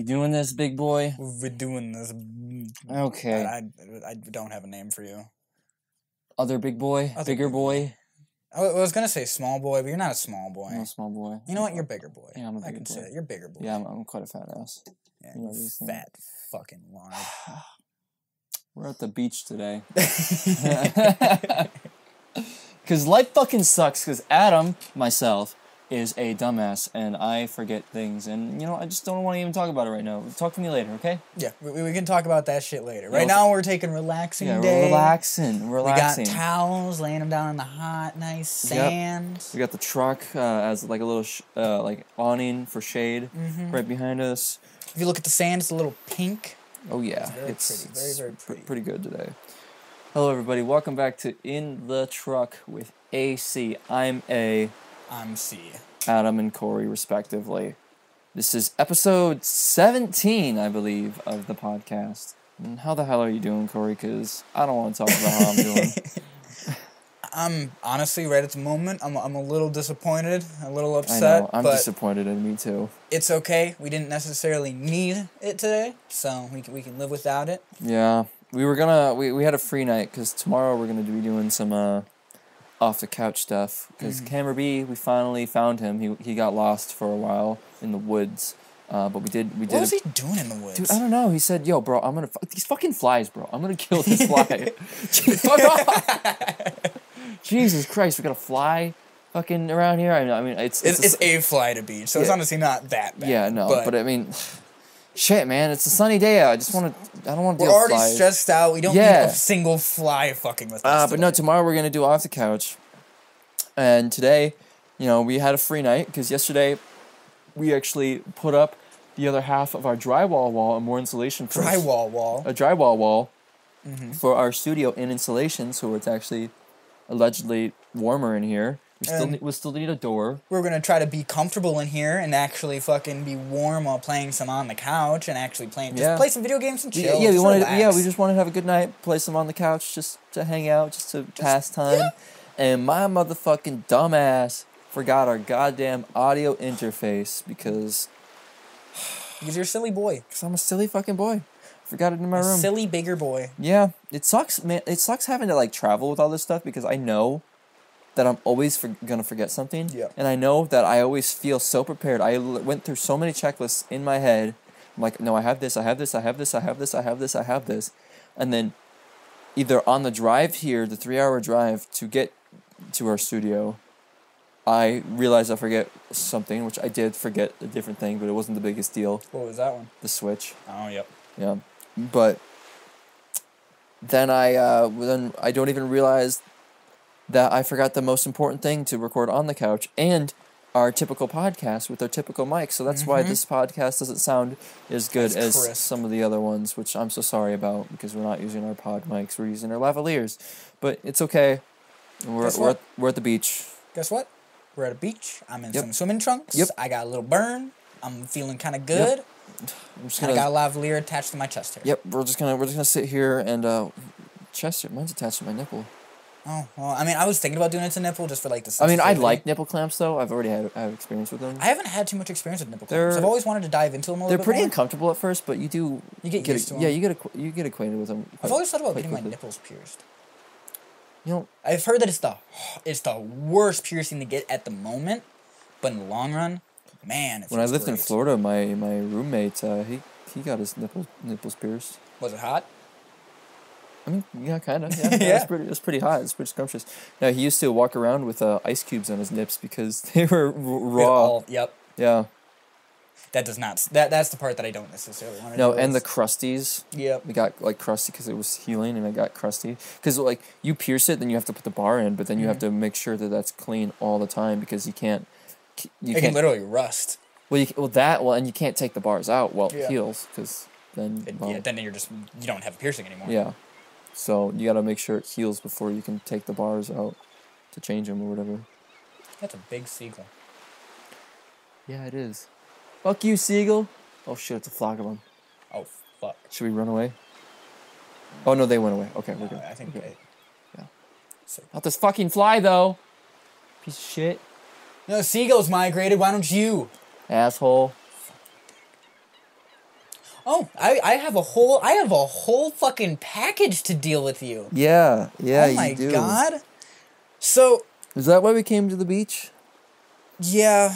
doing this, big boy? We're doing this. Okay. I don't have a name for you. Other big boy? Bigger boy? I was gonna say small boy, but you're not a small boy. I'm a small boy. You know what? You're bigger boy. Yeah, I'm a bigger I can boy. say it. You're bigger boy. Yeah, I'm quite a fat ass. Yeah, You know these things. fat fucking lard. We're at the beach today. Because life fucking sucks, because Adam, myself, is a dumbass, and I forget things, and, you know, I just don't want to even talk about it right now. Talk to me later, okay? Yeah, we can talk about that shit later. Right now, we're taking relaxing day. We're relaxing. We got towels, laying them down in the hot, nice sand. We got the truck as, like, a little, like, awning for shade right behind us. If you look at the sand, it's a little pink. Oh, yeah. It's very, very pretty. Pretty good today. Hello, everybody. Welcome back to In the Truck with AC. I'm C. Adam and Corey, respectively. This is episode 17, I believe, of the podcast. And how the hell are you doing, Corey? Because I don't want to talk about how I'm doing. I'm honestly, right at the moment, I'm a little disappointed, a little upset. I know, I'm disappointed in me too. It's okay. We didn't necessarily need it today, so we can live without it. Yeah, we had a free night because tomorrow we're gonna be doing some off the couch stuff. Because Camera B, we finally found him. He got lost for a while in the woods, but we did. What was he doing in the woods? Dude, I don't know. He said, "Yo, bro, I'm gonna these fucking flies, bro. I'm gonna kill this fly." Fuck off! Jesus Christ, we got a fly fucking around here. I mean, it's a fly to beach, so it's honestly not that bad. Yeah, no, but I mean, shit, man, it's a sunny day out. I don't want to deal with flies. We're already stressed out. We don't need a single fly fucking with us. But no, tomorrow we're gonna do off the couch, and today, you know, we had a free night because yesterday we actually put up the other half of our drywall wall and more insulation. For a drywall wall for our studio in insulation, so it's actually allegedly warmer in here. We still need a door. We're gonna try to be comfortable in here and actually fucking be warm while playing some on the couch and actually play some video games and chill. Yeah, we just wanted to have a good night, play some on the couch, just to hang out, just to pass time. Yeah. And my motherfucking dumbass forgot our goddamn audio interface because you're a silly boy. Because I'm a silly fucking boy. Forgot it in my room. Silly bigger boy. Yeah, it sucks, man. It sucks having to like travel with all this stuff because I know that I'm always gonna forget something. Yeah. And I know that I always feel so prepared. I went through so many checklists in my head. I'm like, no, I have this, I have this, I have this, I have this, I have this, I have this, and then either on the drive here, the 3-hour drive to get to our studio, I realized I forget something, which I did forget a different thing, but it wasn't the biggest deal. What was that one? The Switch. Oh, yep. Yeah. But then I don't even realize that I forgot the most important thing to record on the couch and our typical podcast with our typical mic. So that's why this podcast doesn't sound as good as some of the other ones, which I'm so sorry about because we're not using our pod mics. We're using our lavaliers. But it's okay. We're at the beach. Guess what? We're at a beach. I'm in some swimming trunks. Yep. I got a little burn. I'm feeling kind of good. Yep. I got a lavalier attached to my chest hair. Yep, we're just gonna sit here and chest hair. Mine's attached to my nipple. Oh well, I mean, I was thinking about doing it to nipple just for like the. I mean, I like nipple clamps though. I've already had experience with them. I haven't had too much experience with nipple clamps. I've always wanted to dive into them a little bit. They're pretty uncomfortable at first, but you get used to them. Yeah, you get acquainted with them. I've always thought about getting my nipples pierced. You know, I've heard that it's the worst piercing to get at the moment, but in the long run, man, it feels when I lived great. in Florida, my roommate he got his nipples pierced. Was it hot? I mean, yeah, kind of. Yeah, yeah. It was pretty hot. It's pretty scrumptious. Now he used to walk around with ice cubes on his nips because they were raw. Yep. Yeah. That does not. That's the part that I don't necessarily want to. No, and the crusties. Yep. We got like crusty because it was healing, and I got crusty because like you pierce it, then you have to put the bar in, but then you have to make sure that that's clean all the time because you can't. It can literally rust. Well, and you can't take the bars out while it heals because then. Then you don't have a piercing anymore. Yeah. So you gotta make sure it heals before you can take the bars out to change them or whatever. That's a big seagull. Yeah, it is. Fuck you, seagull. Oh shit, it's a flock of them. Oh fuck. Should we run away? Oh no, they went away. Okay, we're good. I think they. Yeah. Not this fucking fly though. Piece of shit. No, seagulls migrated. Why don't you? Asshole. Oh, I have a whole fucking package to deal with you. Yeah, Oh my god. So. Is that why we came to the beach? Yeah.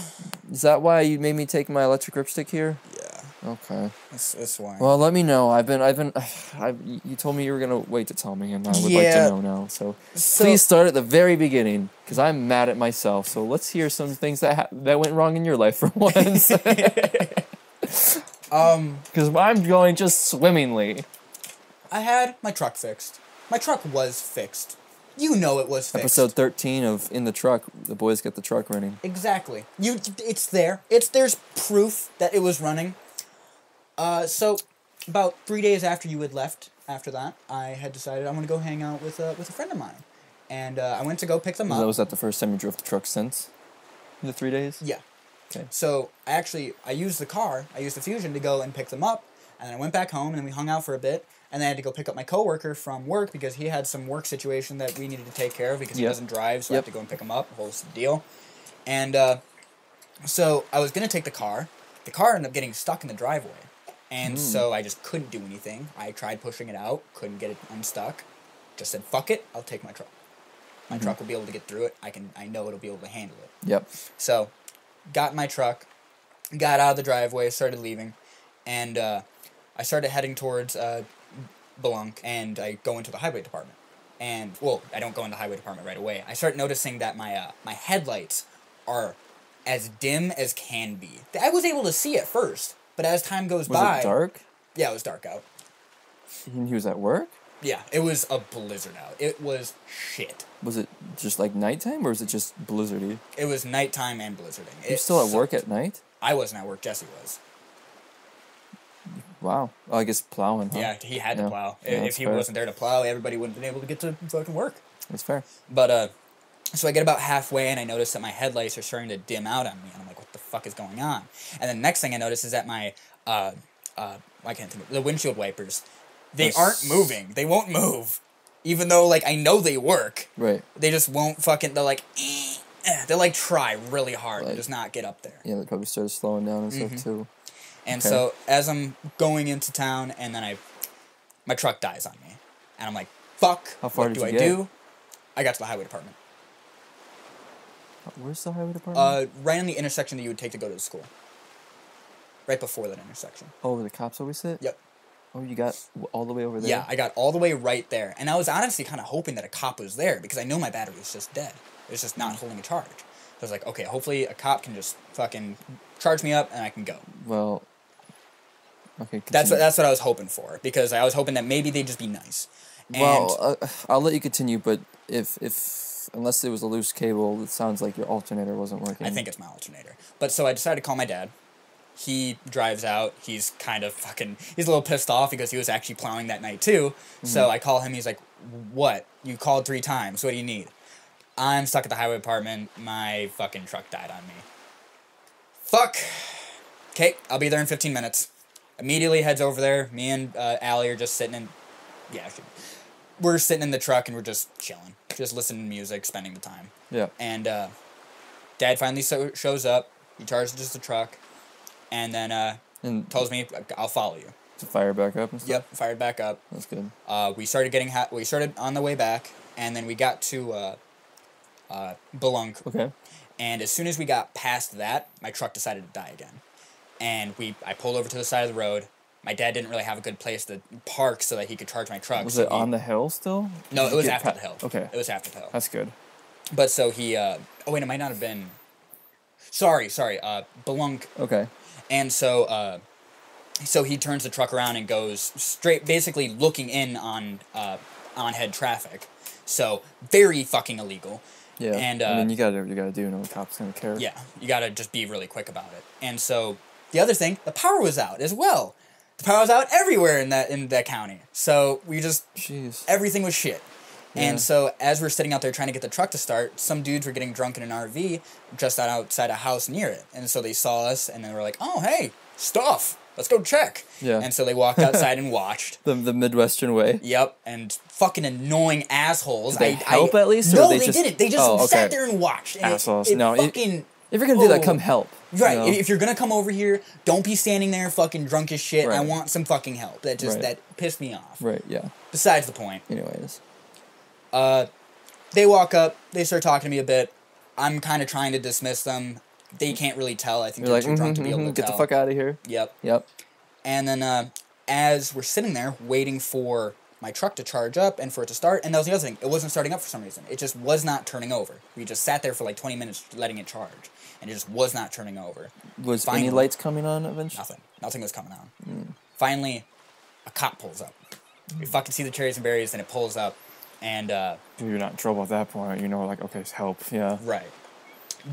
Is that why you made me take my electric ripstick here? Yeah. Okay. That's why. Well, let me know. You told me you were gonna wait to tell me, and I would like to know now. So please start at the very beginning, because I'm mad at myself. So let's hear some things that went wrong in your life for once. Because I'm going just swimmingly. I had my truck fixed. My truck was fixed. You know it was fixed. Episode 13 of In the Truck, the boys get the truck running. Exactly. It's there. There's proof that it was running. So about 3 days after you had left, after that, I had decided I'm gonna go hang out with a friend of mine, and I went to go pick them up. Was that the first time you drove the truck since the 3 days? Yeah. Okay. So I used the Fusion to go and pick them up, and then I went back home, and then we hung out for a bit, and then I had to go pick up my coworker from work because he had some work situation that we needed to take care of because he doesn't drive, so I had to go and pick him up, whole deal. And so I was gonna take the car. The car ended up getting stuck in the driveway, and so I just couldn't do anything. I tried pushing it out, couldn't get it unstuck. Just said, "Fuck it, I'll take my truck. My truck will be able to get through it. I know it'll be able to handle it." Yep. So, got in my truck, got out of the driveway, started leaving, and I started heading towards Belunk, and I go into the highway department. And, well, I don't go in the highway department right away. I start noticing that my headlights are as dim as can be. I was able to see at first, but as time goes by... Was it dark? Yeah, it was dark out. He was at work? Yeah, it was a blizzard out. It was shit. Was it just like nighttime, or was it just blizzardy? It was nighttime and blizzarding. You're still at work at night? I wasn't at work, Jesse was. Wow. Oh, I guess plowing, huh? Yeah, he had to plow. Yeah, if he wasn't there to plow, everybody wouldn't have been able to get to fucking work. That's fair. But, so I get about halfway, and I notice that my headlights are starting to dim out on me, and I'm like, what the fuck is going on? And then the next thing I notice is that my, I can't think of the windshield wipers, they aren't moving. They won't move. Even though, like, I know they work. Right. They just won't fucking, they're like, they like try really hard and just not get up there. Yeah, they probably started slowing down and stuff too. And so as I'm going into town, and then my truck dies on me, and I'm like, fuck. How far what did do you I get? do? I got to the highway department. Where's the highway department? Right on the intersection that you would take to go to the school. Right before that intersection. Oh, where the cops always sit? Yep. Oh, you got all the way over there? Yeah, I got all the way right there. And I was honestly kind of hoping that a cop was there, because I know my battery was just dead. It was just not holding a charge. So I was like, okay, hopefully a cop can just fucking charge me up and I can go. Well, okay. That's what I was hoping for, because I was hoping that maybe they'd just be nice. And well, I'll let you continue, but if unless it was a loose cable, it sounds like your alternator wasn't working. I think it's my alternator. But so I decided to call my dad. He drives out. He's kind of he's a little pissed off because he was actually plowing that night too. Mm-hmm. So I call him. He's like, what? You called 3 times. What do you need? I'm stuck at the highway department. My fucking truck died on me. Fuck. Okay, I'll be there in 15 minutes. Immediately heads over there. Me and Allie are just sitting in... Yeah, we're sitting in the truck and we're just chilling. Just listening to music, spending the time. Yeah. And Dad finally shows up. He charges the truck. And then and tells me, I'll follow you. To fire back up and stuff? Yep, fired back up. That's good. We started on the way back, and then we got to Belunk. Okay. And as soon as we got past that, my truck decided to die again. And I pulled over to the side of the road. My dad didn't really have a good place to park so that he could charge my truck. Was it on the hill still? No, it was after the hill. Okay. It was after the hill. That's good. But so he... oh, wait, it might not have been... Sorry. Belunk. Okay. And so he turns the truck around and goes straight, basically looking in on head traffic. So very fucking illegal. Yeah. And I mean, you gotta do. No cop's gonna care. Yeah, you gotta just be really quick about it. And so the other thing, the power was out as well. The power was out everywhere in that county. So we just everything was shit. Yeah. And so as we're sitting out there trying to get the truck to start, some dudes were getting drunk in an RV just outside a house near it. And so they saw us, and they were like, oh, hey, stuff. Let's go check. Yeah. And so they walked outside and watched. The Midwestern way. Yep. And fucking annoying assholes. Did they help at least? No, they didn't. They just sat there and watched. And assholes. It fucking If you're gonna do that, come help. Right. You know? If you're gonna come over here, don't be standing there fucking drunk as shit. Right. I want some fucking help. That just Right. that pissed me off. Right. Yeah. Besides the point. Anyways. They walk up. They start talking to me a bit. I'm kind of trying to dismiss them. They can't really tell. I think You're they're like, too drunk to be able to get tell. the fuck out of here. Yep. Yep. And then as we're sitting there waiting for my truck to charge up and for it to start, and that was the other thing. It wasn't starting up for some reason. It just was not turning over. We just sat there for like 20 minutes letting it charge, and it just was not turning over. Was Finally, any lights coming on eventually? Nothing. Nothing was coming on. Finally, a cop pulls up. We fucking see the cherries and berries, and it pulls up, and You're not in trouble at that point. You know, like, okay, help. Yeah. right.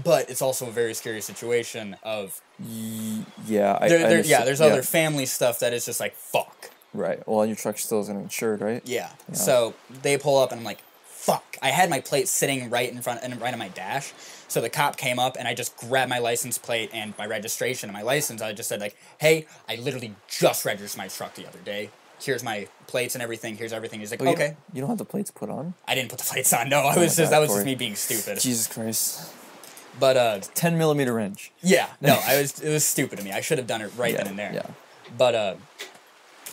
But it's also a very scary situation of Yeah. there's other family stuff that is just like fuck. Right. Well, and your truck still isn't insured, right? Yeah. So they pull up and I'm like, fuck. I had my plate sitting right in front and right on my dash. So the cop came up and I just grabbed my license plate and my registration and my license. I just said like, hey, I literally just registered my truck the other day. Here's my plates and everything. Here's everything. He's like, okay. You don't have the plates put on? I didn't put the plates on. No, God, that was just Corey. me being stupid. Jesus Christ. But 10mm wrench. yeah, no, it was stupid of me. I should have done it right then and there. Yeah. But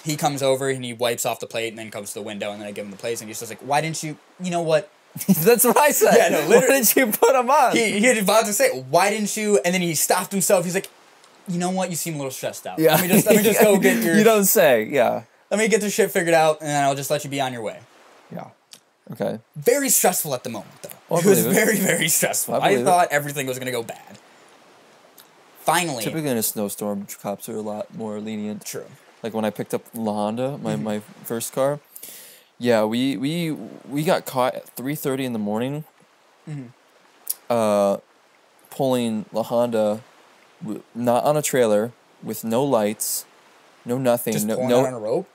he comes over and he wipes off the plate and then comes to the window and then I give him the plates and he's just like, why didn't you? You know what? That's what I said. Yeah, no, literally. Why didn't you put them on? He had about to say, why didn't you? And then he stopped himself. He's like, you know what? You seem a little stressed out. Yeah. Let me just go get your. You don't say. Yeah. Let me get this shit figured out, and then I'll just let you be on your way. Yeah. Okay. Very stressful at the moment, though. Oh, I it was believe it. very, very stressful. I I believe it. thought everything was gonna go bad. Finally, Typically in a snowstorm, cops are a lot more lenient. true. Like when I picked up La Honda, my first car. Yeah, we got caught at 3:30 in the morning. Pulling La Honda, not on a trailer, with no lights, no nothing, Just no pulling no. out on a rope.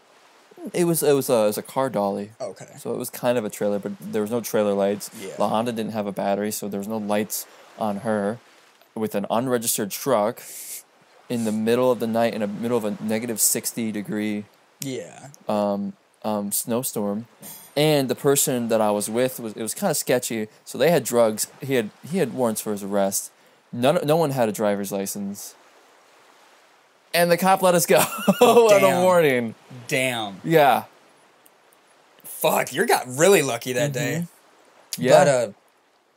It was a car dolly. Okay. So it was kind of a trailer, but there was no trailer lights. Yeah. La Honda didn't have a battery, so there was no lights on her. With an unregistered truck, in the middle of the night, in the middle of a negative 60-degree Yeah. snowstorm, and the person that I was with was kind of sketchy. So they had drugs. He had warrants for his arrest. No one had a driver's license. And the cop let us go on a Damn. warning. Damn. Yeah. Fuck, you got really lucky that day. Yeah. But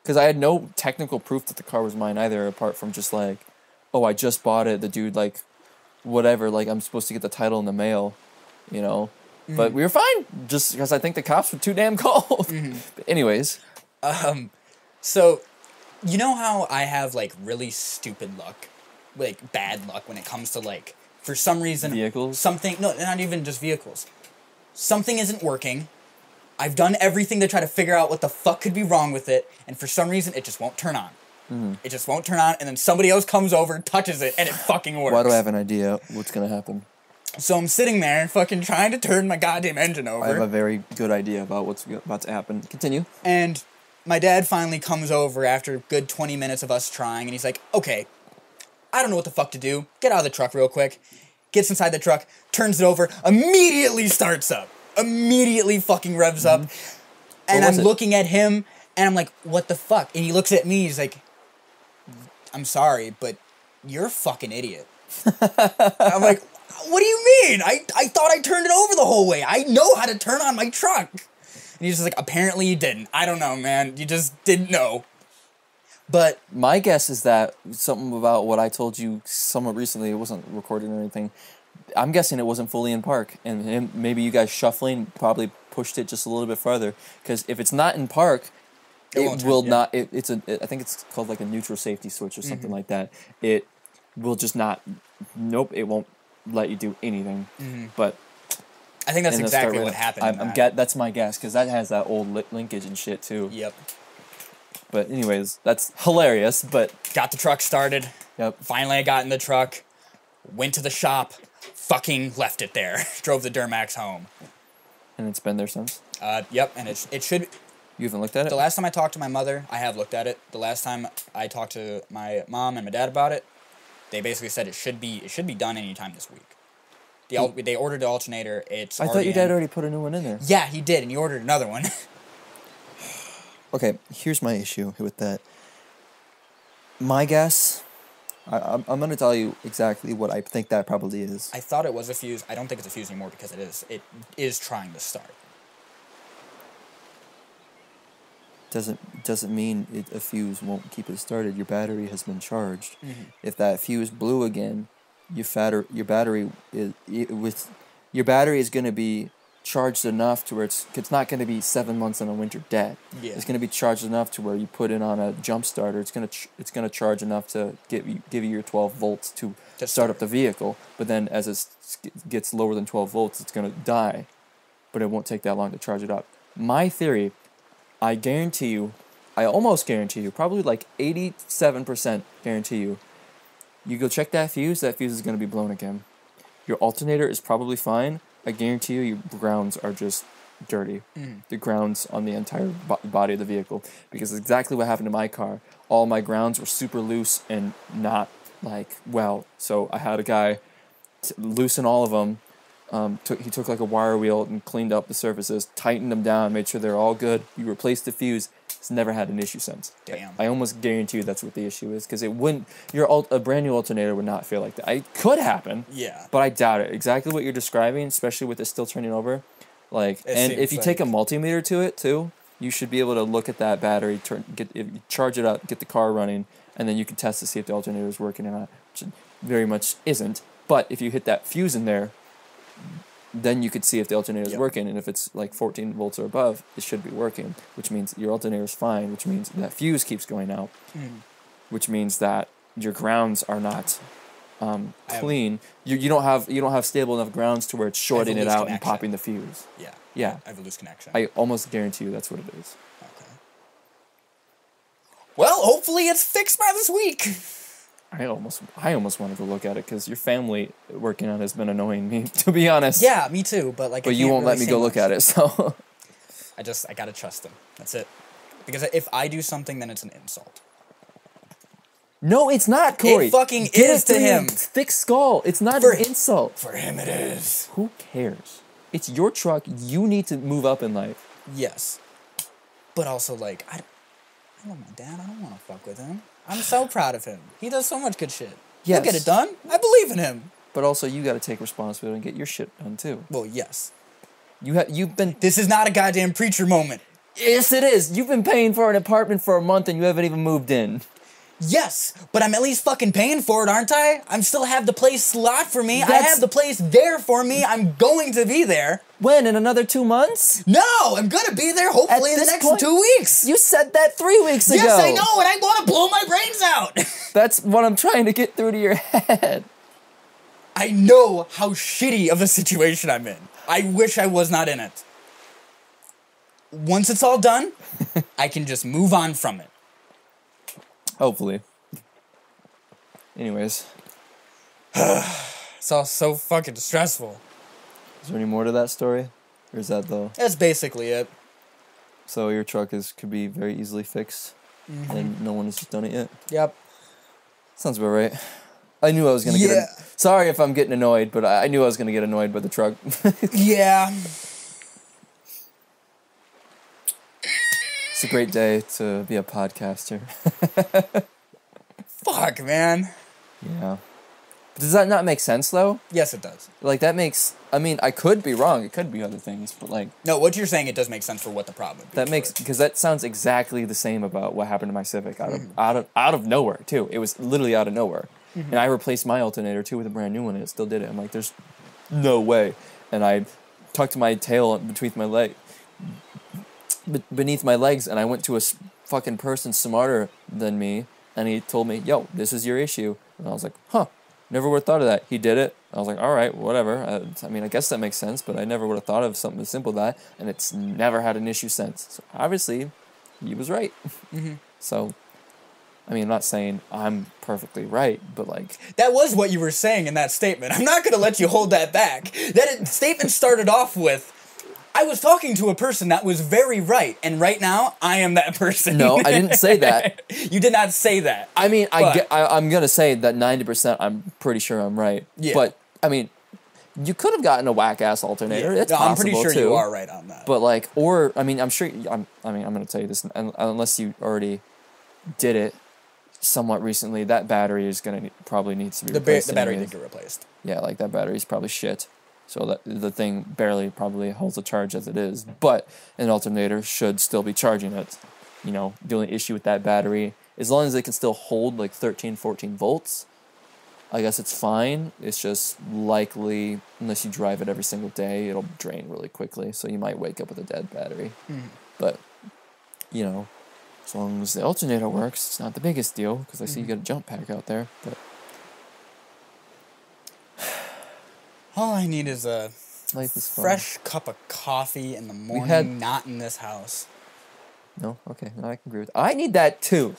Because I had no technical proof that the car was mine either, apart from just like, oh, I just bought it. The dude, like, whatever, like, I'm supposed to get the title in the mail, you know? But we were fine, just because I think the cops were too damn cold. But anyways. So, you know how I have, like, really stupid luck? Like, bad luck when it comes to, like, for some reason... Vehicles? Something... No, not even just vehicles. Something isn't working. I've done everything to try to figure out what the fuck could be wrong with it, and for some reason, it just won't turn on. It just won't turn on, and then somebody else comes over, touches it, and it fucking works. Why do I have an idea what's going to happen? So I'm sitting there, fucking trying to turn my goddamn engine over. I have a very good idea about what's about to happen. Continue. And my dad finally comes over after a good 20 minutes of us trying, and he's like, okay, I don't know what the fuck to do. Get out of the truck real quick. Gets inside the truck, turns it over, immediately starts up. Immediately fucking revs up. And I'm looking at him, and I'm like, what the fuck? And he looks at me, he's like, I'm sorry, but you're a fucking idiot. I'm like, what do you mean? I thought I turned it over the whole way. I know how to turn on my truck. And he's just like, apparently you didn't. I don't know, man. You just didn't know. But My guess is that something about what I told you somewhat recently, it wasn't recorded or anything. I'm guessing it wasn't fully in park, and maybe you guys shuffling probably pushed it just a little bit farther. Because if it's not in park, it will not. I think it's called like a neutral safety switch or something like that. It will just not. Nope, it won't let you do anything. But I think that's and it'll exactly start what happened. That's my guess, because that has that old linkage and shit too. Yep. But anyways, that's hilarious. But Got the truck started. yep. Finally, I got in the truck. Went to the shop. Fucking left it there. Drove the Duramax home. And it's been there since. Yep. And it should. You haven't looked at it? The last time I talked to my mother, I have looked at it. The last time I talked to my mom and my dad about it, they basically said it should be done anytime this week. They ordered the alternator. I thought your dad already put a new one in there. Yeah, he did, and he ordered another one. Okay, here's my issue with that. My guess, I'm going to tell you exactly what I think that probably is. I thought it was a fuse. I don't think it's a fuse anymore because it is. It is trying to start. Doesn't mean a fuse won't keep it started. Your battery has been charged. Mm-hmm. If that fuse blew again, your battery is going to be charged enough to where it's not going to be 7 months in a winter dead. Yeah. It's going to be charged enough to where you put it on a jump starter. It's going to charge enough to give you your 12 volts to start up the vehicle. But then as it gets lower than 12 volts, it's going to die. But it won't take that long to charge it up. My theory, I guarantee you, I almost guarantee you, probably like 87% guarantee you, you go check that fuse is going to be blown again. Your alternator is probably fine. I guarantee you your grounds are just dirty. The grounds on the entire body of the vehicle. Because exactly what happened to my car. All my grounds were super loose and not well. So I had a guy loosen all of them. He took like a wire wheel and cleaned up the surfaces, tightened them down, made sure they're all good. You replaced the fuse. It's never had an issue since. Damn. I almost guarantee you that's what the issue is, because it wouldn't. A brand new alternator would not feel like that. It could happen. Yeah. But I doubt it. Exactly what you're describing, especially with it still turning over. And if you take a multimeter to it too, you should be able to look at that battery, charge it up, get the car running, and then you can test to see if the alternator is working or not, which it very much isn't. But if you hit that fuse in there, then you could see if the alternator is working, and if it's like 14 volts or above, it should be working, which means your alternator is fine, which means that fuse keeps going out, which means that your grounds are not clean. You don't have stable enough grounds to where it's shorting it out and popping the fuse. Yeah. I have a loose connection. I almost guarantee you that's what it is. Okay. Well, hopefully it's fixed by this week. I almost want to go look at it because your family working on it has been annoying me, to be honest. Yeah, me too. But you won't let me go look at it, so. I gotta trust them. That's it. Because if I do something, then it's an insult. No, it's not, Corey. It fucking is to him. Thick skull. It's not an insult. For him, it is. Who cares? It's your truck. You need to move up in life. Yes. But also, I love my dad. I don't want to fuck with him. I'm so proud of him. He does so much good shit. Yes. He'll get it done. I believe in him. But also, you got to take responsibility and get your shit done too. Well, yes. You've been. This is not a goddamn preacher moment. Yes, it is. You've been paying for an apartment for a month and you haven't even moved in. Yes, but I'm at least fucking paying for it, aren't I? I still have the place slot for me. I have the place there for me. I'm going to be there. When? In another 2 months? No, I'm gonna be there hopefully in the next 2 weeks. You said that 3 weeks ago. Yes, I know, and I want to blow my brains out. That's what I'm trying to get through to your head. I know how shitty of a situation I'm in. I wish I was not in it. Once it's all done, I can just move on from it. Hopefully. Anyways. It's all so fucking stressful. Is there any more to that story? Or is that the... That's basically it. So your truck could be very easily fixed, and no one has done it yet? Yep. Sounds about right. I knew I was going to get... Sorry if I'm getting annoyed, but I knew I was going to get annoyed by the truck. Yeah. It's a great day to be a podcaster. Fuck, man. Yeah. But does that not make sense, though? Yes, it does. That makes... I mean, I could be wrong. It could be other things, but No, what you're saying, it does make sense for what the problem is. That makes... Because that sounds exactly the same about what happened to my Civic. Out of nowhere, too. It was literally out of nowhere. And I replaced my alternator, too, with a brand new one, and it still did it. I'm like, there's no way. And I tucked my tail beneath my legs, and I went to a fucking person smarter than me, and he told me, yo, this is your issue. And I was like, huh, never would have thought of that. He did it. I was like, all right, whatever. I mean, I guess that makes sense, but I never would have thought of something as simple as that, and it's never had an issue since. So obviously, he was right. So, I mean, I'm not saying I'm perfectly right, but That was what you were saying in that statement. I'm not going to let you hold that back. That statement started off with, I was talking to a person that was very right, and right now, I am that person. No, I didn't say that. You did not say that. I mean, I'm going to say that 90% I'm pretty sure I'm right. Yeah. But, I mean, you could have gotten a whack-ass alternator. Yeah. It's No, possible, I'm pretty sure too. you are right on that. But, I'm sure, I'm going to tell you this, unless you already did it, somewhat recently, that battery is gonna probably needs to be The replaced. battery anyways. did get replaced. Yeah, like that battery's probably shit. So that the thing barely probably holds a charge as it is. But an alternator should still be charging it. You know, the only issue with that battery, as long as it can still hold like 13, 14 volts, I guess it's fine. It's just likely, unless you drive it every single day, it'll drain really quickly. So you might wake up with a dead battery. But, you know, as long as the alternator works, it's not the biggest deal, because I see you got a jump pack out there. But All I need is a life is fun. fresh cup of coffee in the morning, not in this house. No, okay, no, I can agree with. I need that too.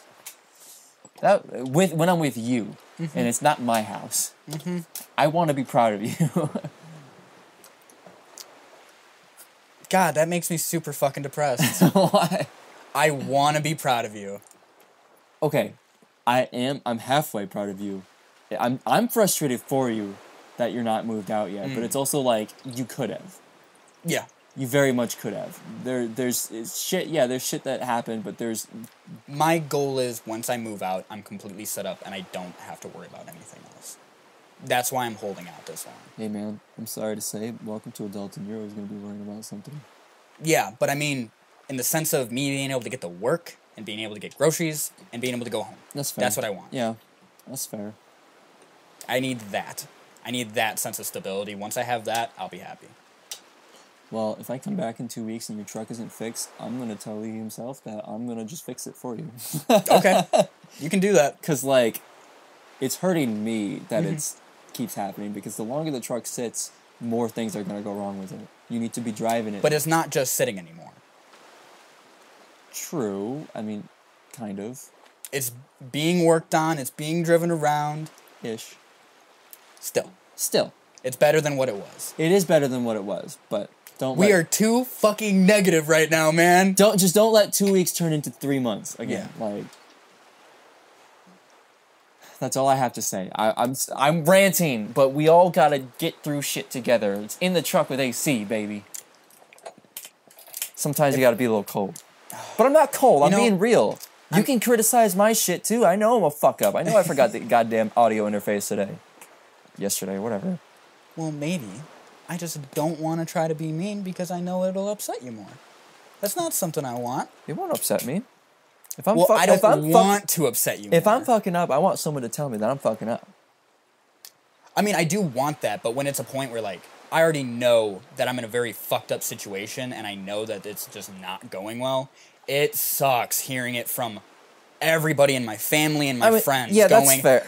That when I'm with you, and it's not my house. I want to be proud of you. God, that makes me super fucking depressed. Why? I want to be proud of you. Okay, I'm halfway proud of you. I'm frustrated for you that you're not moved out yet, but it's also like you could have. Yeah. You very much could have. There's shit. Yeah, there's shit that happened, but there's. My goal is once I move out, I'm completely set up and I don't have to worry about anything else. That's why I'm holding out this long. Hey man, I'm sorry to say, welcome to adulting. You're always gonna be worrying about something. Yeah, but I mean, in the sense of me being able to get to work and being able to get groceries and being able to go home. That's fair. That's what I want. Yeah, that's fair. I need that. I need that sense of stability. Once I have that, I'll be happy. Well, if I come back in 2 weeks and your truck isn't fixed, I'm gonna tell Lee himself that I'm gonna just fix it for you. Okay. You can do that. Cause like, it's hurting me that it's keeps happening, because the longer the truck sits, more things are gonna go wrong with it. You need to be driving it. But it's not just sitting anymore. True. I mean, kind of. It's being worked on. It's being driven around. Ish. Still. Still. It's better than what it was. It is better than what it was, but don't We are too fucking negative right now, man. don't let 2 weeks turn into 3 months again. Like, that's all I have to say. I'm ranting, but we all gotta get through shit together. It's in the truck with AC, baby. Sometimes you gotta be a little cold. But I'm not cold. I'm being real. You can criticize my shit too. I know I'm a fuck up. I know I forgot the goddamn audio interface today. Yesterday, whatever. Well, maybe. I just don't want to try to be mean because I know it'll upset you more. That's not something I want. It won't upset me. If I'm Well, I don't if I'm want to upset you more. If I'm fucking up, I want someone to tell me that I'm fucking up. I mean, I do want that, but when it's a point where, like, I already know that I'm in a very fucked up situation and I know that it's just not going well, it sucks hearing it from everybody in my family and my friends yeah, going, that's fair.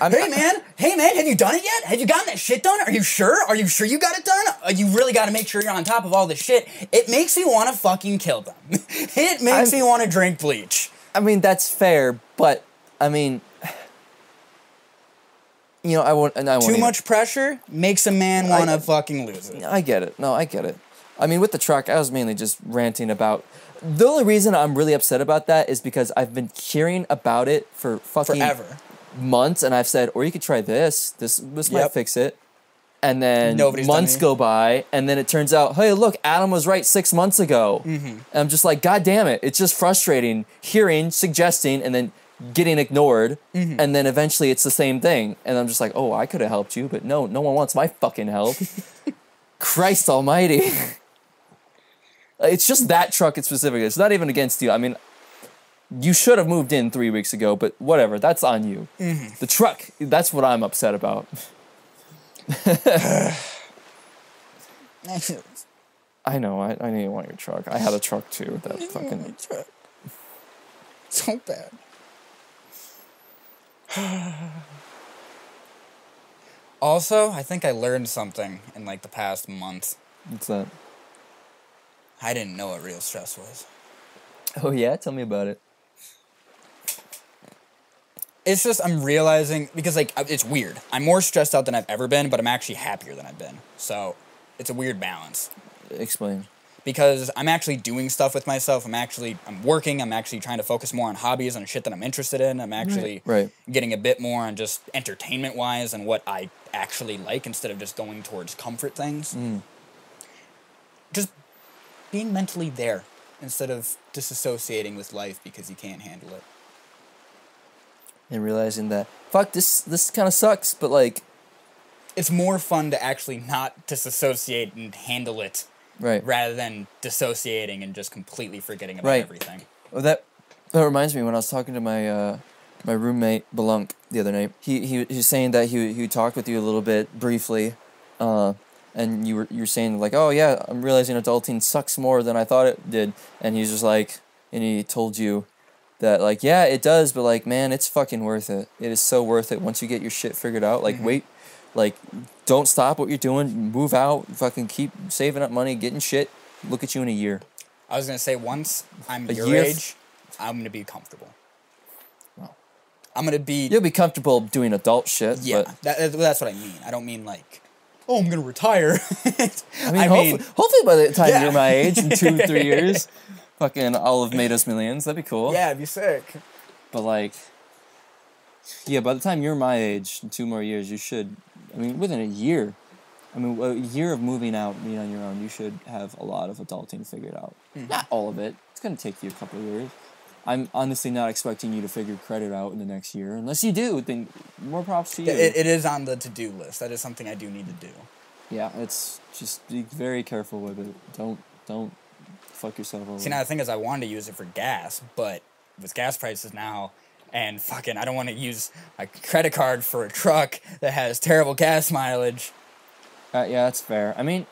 hey man, have you done it yet? Have you gotten that shit done? Are you sure? Are you sure you got it done? You really got to make sure you're on top of all this shit. It makes me want to fucking kill them. It makes me want to drink bleach. I mean, that's fair, but I mean, you know, I won't. Too much pressure makes a man want to fucking lose it. I get it. No, I get it. I mean, with the truck, I was mainly just ranting about. The only reason I'm really upset about that is because I've been hearing about it for fucking Forever. months, and I've said, or you could try this. This might Yep. fix it. And then Nobody's months done go by, and then it turns out, hey, look, Adam was right 6 months ago. And I'm just like, God damn it. It's just frustrating hearing, suggesting, and then getting ignored. And then eventually it's the same thing. And I'm just like, oh, I could have helped you, but no one wants my fucking help. Christ almighty. It's just that truck in specific. It's not even against you. I mean, you should have moved in 3 weeks ago, but whatever. That's on you. The truck, that's what I'm upset about. I know. I didn't want your truck. I had a truck too. That fucking truck. So bad. Also, I think I learned something in like the past month. What's that? I didn't know what real stress was. Oh yeah, tell me about it. It's just I'm realizing because like it's weird. I'm more stressed out than I've ever been, but I'm actually happier than I've been. So it's a weird balance. Explain. Because I'm actually doing stuff with myself. I'm working. I'm actually trying to focus more on hobbies and shit that I'm interested in. I'm actually Right. getting a bit more on just entertainment wise and what I actually like instead of just going towards comfort things. Just being mentally there instead of disassociating with life because you can't handle it. and realizing that fuck this kind of sucks, but like It's more fun to actually not disassociate and handle it right. rather than dissociating and just completely forgetting about Right. everything. Well, that reminds me when I was talking to my my roommate Belunk the other night. He was saying that he talked with you a little bit briefly, and you're saying like, oh yeah, I'm realizing adulting sucks more than I thought it did, and he's just like, and he told you that like, yeah, it does, but like, man, it's fucking worth it. It is so worth it once you get your shit figured out. Like, wait, like, don't stop what you're doing. Move out. Fucking keep saving up money, getting shit. Look at you in a year. I was gonna say once I'm A your year age, I'm gonna be comfortable. Wow. I'm gonna be You'll be comfortable doing adult shit. yeah. But, That's what I mean. I don't mean like, oh, I'm gonna retire. I mean, hopefully by the time Yeah. you're my age, in 2-3 years, fucking I'll have made us millions. That'd be cool. yeah, it'd be sick. But like, yeah, by the time you're my age, in 2 more years, you should. I mean, within a year. I mean, a year of moving out, being on your own, you should have a lot of adulting figured out. Not all of it. It's gonna take you a couple of years. I'm honestly not expecting you to figure credit out in the next year. Unless you do, then more props to you. It is on the to-do list. That is something I do need to do. Yeah, it's just be very careful with it. Don't fuck yourself over. See, now the thing is, I wanted to use it for gas, but with gas prices now, and fucking, I don't want to use my credit card for a truck that has terrible gas mileage. Yeah, that's fair. I mean,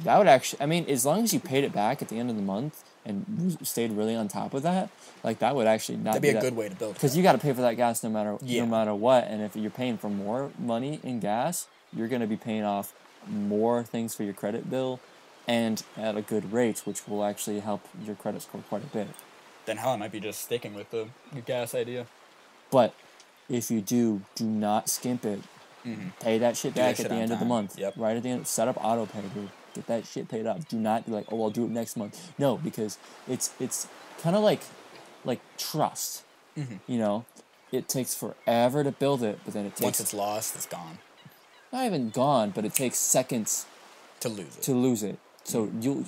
that would actually. I mean, as long as you paid it back at the end of the month and stayed really on top of that, like that would actually not That'd be a good way to build it. Because you got to pay for that gas no matter Yeah. no matter what, and if you're paying for more money in gas, you're gonna be paying off more things for your credit bill, and at a good rate, which will actually help your credit score quite a bit. Then hell, I might be just sticking with the gas idea. But if you do not skimp it. Pay that shit Do that back shit at the on end of the time. month. Yep. Right at the end. Set up auto pay, dude. Get that shit paid up. Do not be like, oh, I'll do it next month. No, because it's kind of like trust. You know, it takes forever to build it, but then it takes Once it's lost, it's gone. not even gone, but it takes seconds To lose it. to lose it. So you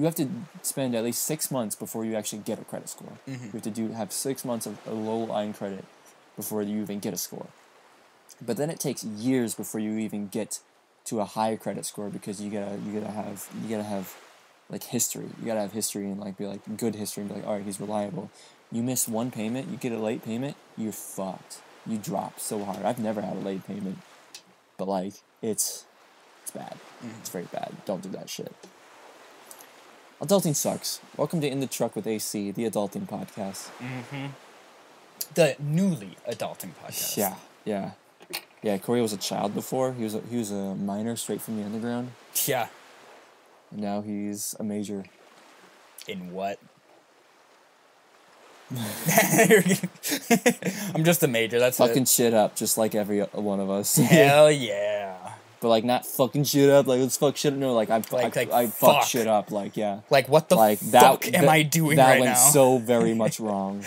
have to spend at least 6 months before you actually get a credit score. You have to have 6 months of a low line credit before you even get a score. But then it takes years before you even get to a higher credit score because you gotta have like history. You gotta have history and like be like good history and be like, all right, he's reliable. You miss one payment, you get a late payment, you're fucked. You drop so hard. I've never had a late payment, but like it's bad. It's very bad. Don't do that shit. Adulting sucks. Welcome to In the Truck with AC, the adulting podcast. The newly adulting podcast. Yeah, Corey was a child before. He was a minor straight from the underground. Yeah. And now he's a major. In what? I'm just a major. That's Fucking it. shit up, just like every one of us. Hell yeah. But like not fucking shit up, like let's fuck shit up. No, like I fuck fuck. shit up, like yeah. Like what the Like fuck am I doing that right went now? so very much wrong.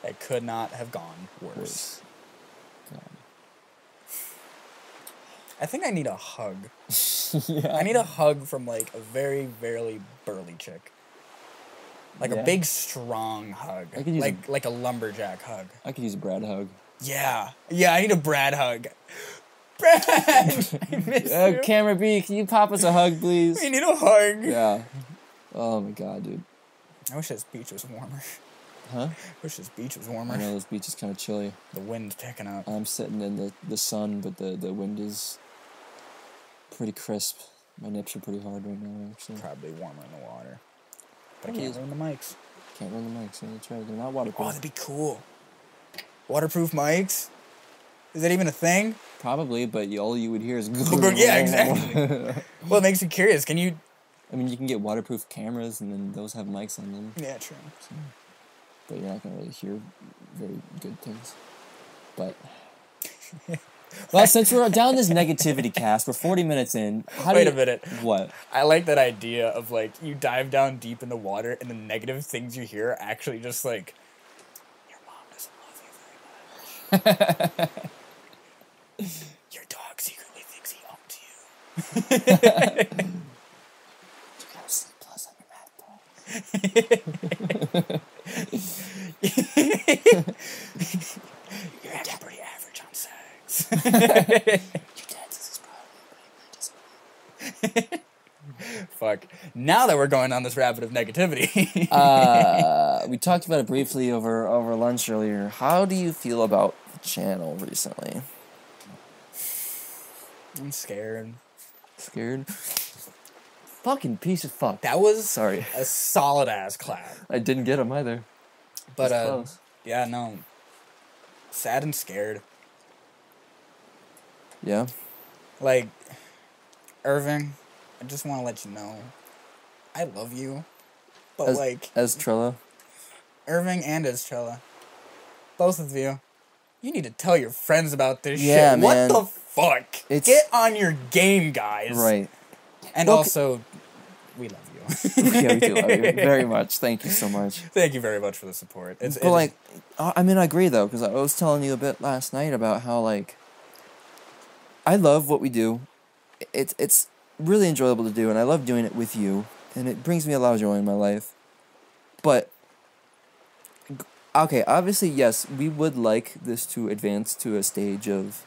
It could not have gone worse. I think I need a hug. Yeah. I need a hug from like a very, very burly chick. Like Yeah. a big, strong hug. I could use like a lumberjack hug. I could use a Brad hug. Yeah. Yeah, I need a Brad hug. Brad! I miss you. Camera B, can you pop us a hug, please? We need a hug. Yeah. Oh my god, dude. I wish this beach was warmer. Huh? I wish this beach was I warmer. know this beach is kind of chilly. The wind's picking up. I'm sitting in the sun, but the wind is pretty crisp. My nips are pretty hard right now, actually. Probably warmer in the water. But I Probably can't is. run the mics. Can't run the mics. Yeah, that's right. They're not Oh, waterproof. that'd be cool. Waterproof mics? Is that even a thing? Probably, but all you would hear is... Yeah, exactly. Well, it makes me curious. Can you... I mean, you can get waterproof cameras, and then those have mics on them. Yeah, true. But you're not going to really hear very good things. But... Well, since we're down this negativity cast, we're 40 minutes in. Wait a minute. What? I like that idea of, like, you dive down deep in the water and the negative things you hear are actually just, like, your mom doesn't love you very much. Your dog secretly thinks he owns you. You gotta sleep plus on your mat, though. Fuck. Now that we're going on this rabbit of negativity. We talked about it briefly over lunch earlier. How do you feel about the channel recently? I'm scared. Scared? Fucking piece of fuck. That was Sorry. a solid ass clap. I didn't get him either. But That's close. yeah, no. Sad and scared. Yeah. Like, Irving, I just want to let you know, I love you. But As Trello. Irving and Estrella, both of you, you need to tell your friends about this Yeah, shit. man. What the fuck? It's- Get on your game, guys. Right. And Well, also, we love you. Yeah, we do love you very much. Thank you so much. Thank you very much for the support. But like, I mean, I agree though, because I was telling you a bit last night about how like, I love what we do. It's really enjoyable to do, and I love doing it with you, and it brings me a lot of joy in my life. But okay, obviously, yes, we would like this to advance to a stage of.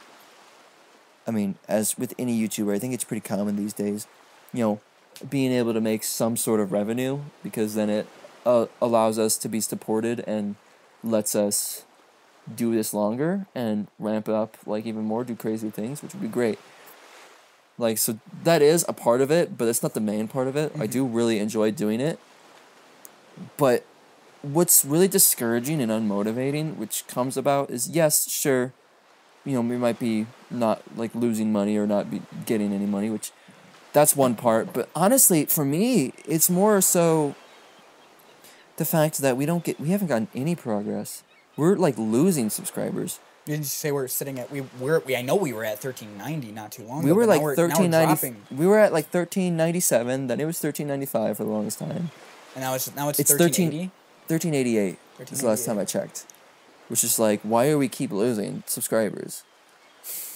I mean, as with any YouTuber, I think it's pretty common these days, you know, being able to make some sort of revenue, because then it allows us to be supported and lets us do this longer and ramp it up like even more, do crazy things, which would be great. Like, so that is a part of it, but it's not the main part of it. I do really enjoy doing it. But what's really discouraging and unmotivating, which comes about, is yes, sure, you know, we might be not like losing money or not be getting any money, which that's one part. But honestly, for me, it's more so the fact that we haven't gotten any progress. We're like losing subscribers. Didn't you say we're sitting at I know we were at 1390 not too long ago. We were but like now we're 1390. dropping. We were at like 1397. Then it was 1395 for the longest time. And now it's It's 1380. 1388 is the last time I checked. Which is like, why are we keep losing subscribers?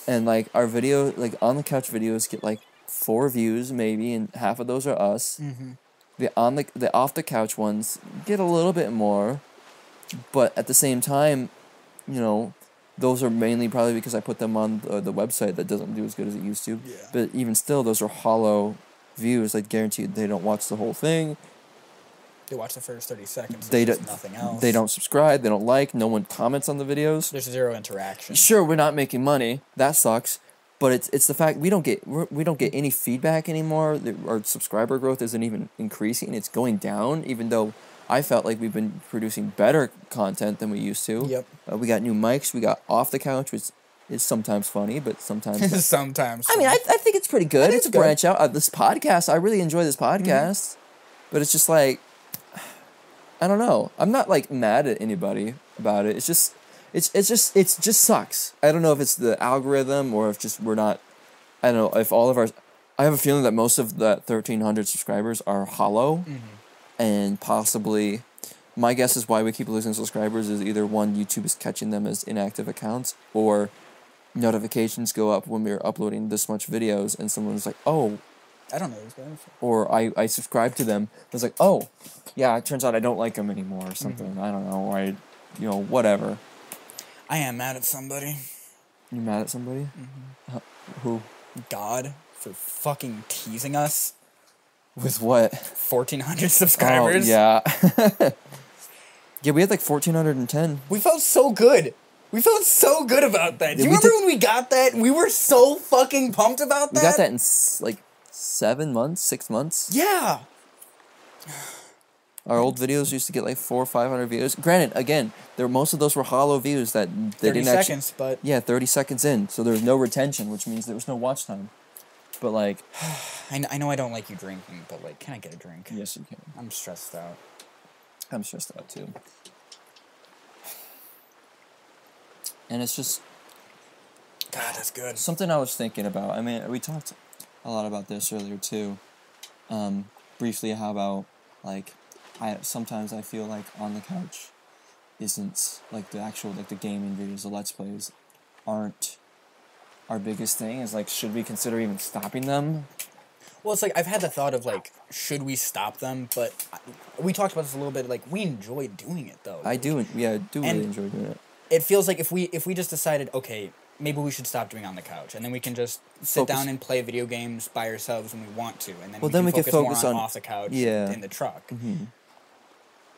And like our video, like on the couch videos get like 4 views maybe, and half of those are us. Mm-hmm. The off the couch ones get a little bit more, but at the same time, you know, those are mainly probably because I put them on the website that doesn't do as good as it used to. Yeah. But even still, those are hollow views. I guarantee they don't watch the whole thing. They watch the first 30 seconds. They There's don't. nothing else. They don't subscribe. They don't like. No one comments on the videos. There's zero interaction. Sure, we're not making money. That sucks. But it's the fact we don't get any feedback anymore. Our subscriber growth isn't even increasing. It's going down, even though I felt like we've been producing better content than we used to. Yep. We got new mics. We got off the couch, which is sometimes funny, but sometimes. Sometimes. I mean, I think it's pretty good. It's a good. branch out. This podcast, I really enjoy this podcast, but it's just like, I don't know. I'm not like mad at anybody about it. It's just sucks. I don't know if it's the algorithm or if just we're not. I don't know if all of our. I have a feeling that most of the 1,300 subscribers are hollow, and possibly, my guess is why we keep losing subscribers is either one, YouTube is catching them as inactive accounts, or notifications go up when we're uploading this much videos, and someone's like, oh. I don't know these guys. Or I subscribe to them. I was like, oh, yeah, it turns out I don't like them anymore or something. I don't know. Whatever. I am mad at somebody. You mad at somebody? Who? God for fucking teasing us. With what? 1,400 subscribers. Oh, yeah. Yeah, we had like 1,410. We felt so good. We felt so good about that. Do Yeah, you we remember did- when we got that? We were so fucking pumped about that. We got that in like 7 months, 6 months. Yeah. Our old videos used to get like 400 or 500 views. Granted, again, most of those were hollow views that they 30 didn't seconds, actually. but Yeah, 30 seconds in, so there was no retention, which means there was no watch time. But like, I know I don't like you drinking, but like, can I get a drink? yes, you can. I'm stressed out. I'm stressed out too. And it's just God, that's good. something I was thinking about. I mean, we talked a lot about this earlier too. Briefly, how about like, sometimes I feel like On the Couch isn't like the actual like the gaming videos, the Let's Plays aren't our biggest thing. Is like, should we consider even stopping them? Well, it's like I've had the thought of like, should we stop them? But we talked about this a little bit. Like, we enjoy doing it though. I do, yeah, I do really And- enjoy doing it. It feels like if we just decided, okay, maybe we should stop doing On the Couch, and then we can just sit down and play video games by ourselves when we want to, and then we can focus more on Off the Couch in the truck. Mm-hmm.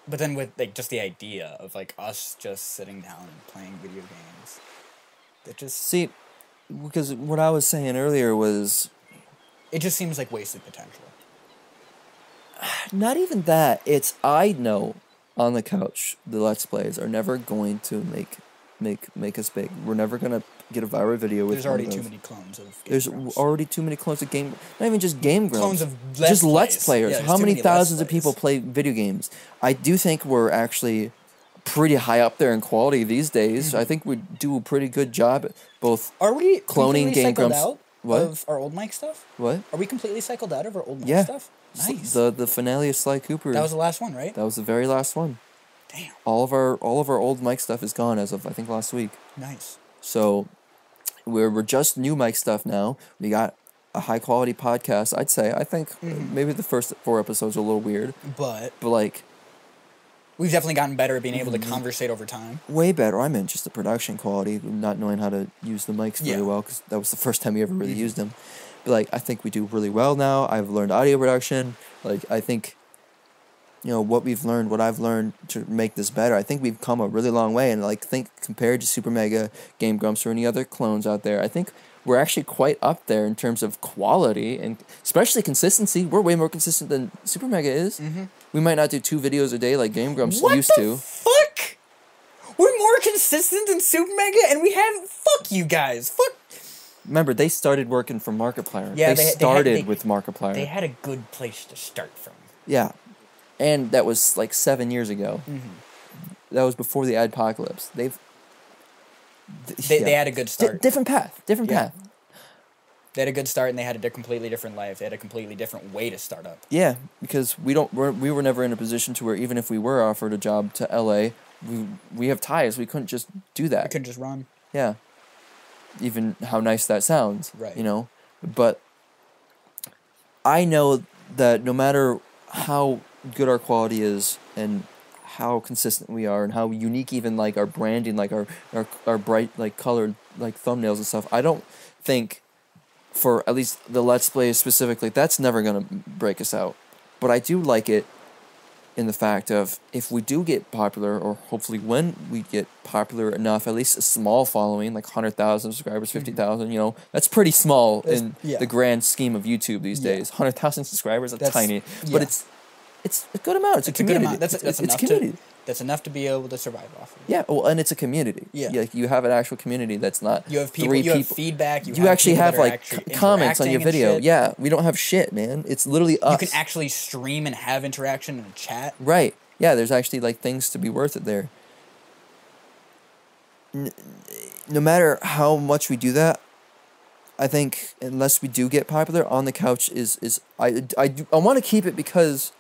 But then with like just the idea of like us just sitting down and playing video games, it just See, because what I was saying earlier was it just seems like wasted potential. not even that. It's I know On the Couch the Let's Plays are never going to make us big. We're never gonna get a viral video with. There's already too many clones of. There's already too many clones of game. Not even just Game Grumps. Clones of just Let's Players. Yeah, How many thousands of people play video games? I do think we're actually pretty high up there in quality these days. Mm-hmm. I think we do a pretty good job at both. Are we cloning Game Grumps? Out what? Of our old mic stuff? What? Are we completely cycled out of our old mic stuff? Nice. The finale of Sly Cooper. That was the last one, right? That was the very last one. Damn. All of our old mic stuff is gone as of I think last week. Nice. So we're just new mic stuff now. We got a high quality podcast. I'd say. I think maybe the first 4 episodes are a little weird, but like we've definitely gotten better at being able to conversate over time. Way better. I meant just the production quality, not knowing how to use the mics very well because that was the first time we ever really used them. But like I think we do really well now. I've learned audio production. Like I think. What I've learned to make this better. I think we've come a really long way, and like think compared to Super Mega, Game Grumps, or any other clones out there, I think we're actually quite up there in terms of quality and especially consistency. We're way more consistent than Super Mega is. Mm-hmm. We might not do 2 videos a day like Game Grumps used to. What the fuck? We're more consistent than Super Mega, and we haven't. Fuck you guys. Fuck. Remember, they started working from Markiplier. Yeah, they started with Markiplier. They had a good place to start from. Yeah. And that was like 7 years ago. Mm-hmm. That was before the adpocalypse. They had a good start. Different path. Path. They had a good start, and they had a completely different life. They had a completely different way to start up. Yeah, because we were never in a position to where even if we were offered a job to LA, we have ties. We couldn't just do that. We couldn't just run. Yeah. Even how nice that sounds. Right. But I know that no matter how good our quality is and how consistent we are and how unique even like our branding, like our bright like colored like thumbnails and stuff, I don't think for at least the Let's Plays specifically that's never gonna break us out. But I do like it in the fact of if we do get popular, or hopefully when we get popular enough, at least a small following, like 100,000 subscribers, 50,000, that's pretty small in the grand scheme of YouTube these days. 100,000 subscribers, that's tiny, but it's a good amount. It's a community. That's enough community. That's enough to be able to survive off of. Yeah, well, and it's a community. Yeah. Like, you have an actual community that's not you have people, you have feedback. You actually have like comments on your video. Yeah, we don't have shit, man. It's literally us. You can actually stream and have interaction in a chat. Right. Yeah, there's actually like things to be worth it there. No matter how much we do that, I think unless we do get popular, On the Couch is I want to keep it because